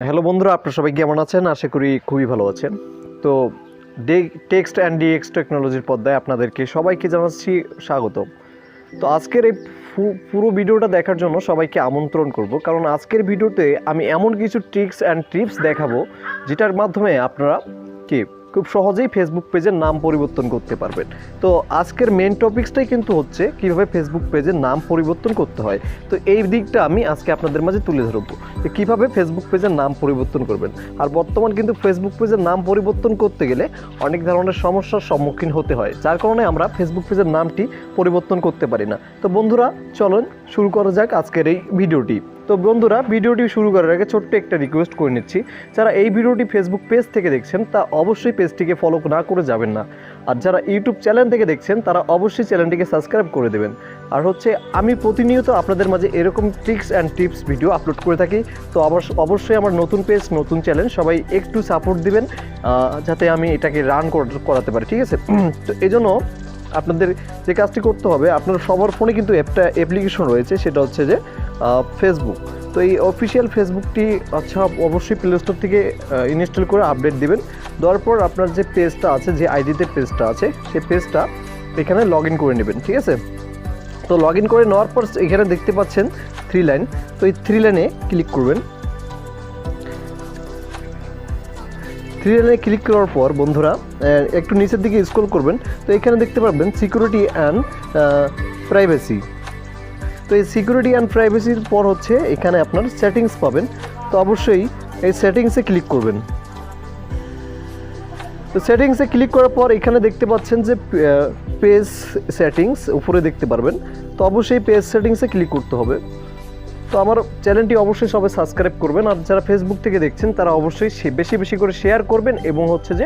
Hello বন্ধুরা, আপনারা সবাই কেমন আছেন? আশা করি খুবই ভালো আছেন। তো টেক্সট অ্যান্ড ডিএক্স টেকনোলজির পর্দায় আপনাদেরকে সবাইকে জানাচ্ছি স্বাগতম। তো আজকের এই পুরো ভিডিওটা দেখার জন্য সবাইকে আমন্ত্রণ করব, কারণ আজকের ভিডিওতে আমি এমন কিছু ট্রিক্স অ্যান্ড টিপস দেখাবো যেটার মাধ্যমে আপনারা খুব সহজেই ফেসবুক পেজের নাম পরিবর্তন করতে পারবেন। তো আজকের মেন টপিকসটাই কিন্তু হচ্ছে কীভাবে ফেসবুক পেজের নাম পরিবর্তন করতে হয়। তো এই দিকটা আমি আজকে আপনাদের মাঝে তুলে ধরবো যে কীভাবে ফেসবুক পেজের নাম পরিবর্তন করবেন। আর বর্তমান কিন্তু ফেসবুক পেজের নাম পরিবর্তন করতে গেলে অনেক ধরনের সমস্যার সম্মুখীন হতে হয়, যার কারণে আমরা ফেসবুক পেজের নামটি পরিবর্তন করতে পারি না। তো বন্ধুরা, চলুন শুরু করা যাক আজকের এই ভিডিওটি। তো বন্ধুরা, ভিডিওটি শুরু করার আগে ছোট্ট একটা রিকোয়েস্ট করে নিচ্ছি, যারা এই ভিডিওটি ফেসবুক পেজ থেকে দেখছেন তা অবশ্যই পেজটিকে ফলো না করে যাবেন না। আর যারা ইউটিউব চ্যানেল থেকে দেখছেন তারা অবশ্যই চ্যানেলটিকে সাবস্ক্রাইব করে দেবেন। আর আমি প্রতিনিয়ত আপনাদের মাঝে এরকম tricks and tips video upload করে থাকি। তো অবশ্যই আমার নতুন পেজ, নতুন চ্যানেল, সবাই একটু সাপোর্ট দিবেন যাতে আমি এটাকে রান করাতে পারি, ঠিক আছে? তো এই জন্য আপনাদের যে কাজটি করতে হবে, আপনার সবার ফোনে কিন্তু একটা অ্যাপ্লিকেশন রয়েছে, সেটা হচ্ছে যে ফেসবুক। তো এই অফিসিয়াল ফেসবুকটি অবশ্যই প্লে স্টোর থেকে ইনস্টল করে আপডেট দিবেন। দেওয়ার পর আপনার যে পেজটা আছে, যে আইডিতে পেজটা আছে, সেই পেজটা এখানে লগ ইন করে নেবেন, ঠিক আছে? তো লগ ইন করে নেওয়ার পর এখানে দেখতে পাচ্ছেন 3 লাইন। তো এই 3 লাইনে ক্লিক করবেন। 3 লাইনে ক্লিক করার পর বন্ধুরা একটু নিচের দিকে স্ক্রল করবেন। তো এখানে দেখতে পারবেন সিকিউরিটি অ্যান্ড প্রাইভেসি। তো এই সিকিউরিটি অ্যান্ড প্রাইভেসির পর এখানে আপনার সেটিংস পাবেন। তো অবশ্যই এই সেটিংসে ক্লিক করবেন। তো সেটিংসে ক্লিক করার পর এখানে দেখতে পাচ্ছেন যে পেজ সেটিংস উপরে দেখতে পারবেন। তো অবশ্যই পেজ সেটিংসে ক্লিক করতে হবে। তো আমার চ্যানেলটি অবশ্যই সবাই সাবস্ক্রাইব করবেন। আর যারা ফেসবুক থেকে দেখছেন তারা অবশ্যই বেশি বেশি করে শেয়ার করবেন এবং যে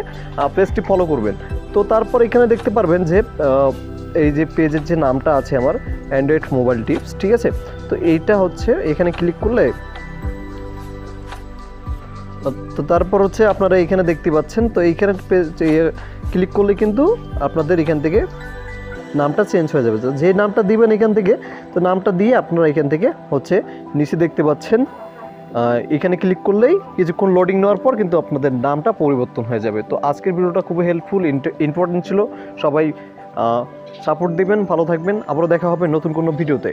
পেজটি ফলো করবেন। তো তারপর এখানে দেখতে পারবেন যে এই যে পেজের যে নামটা আছে আমার, অ্যান্ড্রয়েড মোবাইল টিপস, ঠিক আছে? তো এইটা এখানে ক্লিক করলে, তো তারপর আপনারা এখানে দেখতে পাচ্ছেন। তো এইখানে ক্লিক করলে কিন্তু আপনাদের এখান থেকে নামটা চেঞ্জ হয়ে যাবে। যে নামটা দিবেন এখান থেকে, তো নামটা দিয়ে আপনারা এখান থেকে নিচে দেখতে পাচ্ছেন, এখানে ক্লিক করলেই কিছুক্ষণ লোডিং নেওয়ার পর কিন্তু আপনাদের নামটা পরিবর্তন হয়ে যাবে। তো আজকের ভিডিওটা খুবই হেল্পফুল, ইম্পর্টেন্ট ছিল। সবাই সাপোর্ট দিবেন, ভালো থাকবেন। আবারও দেখা হবে নতুন কোনো ভিডিওতে।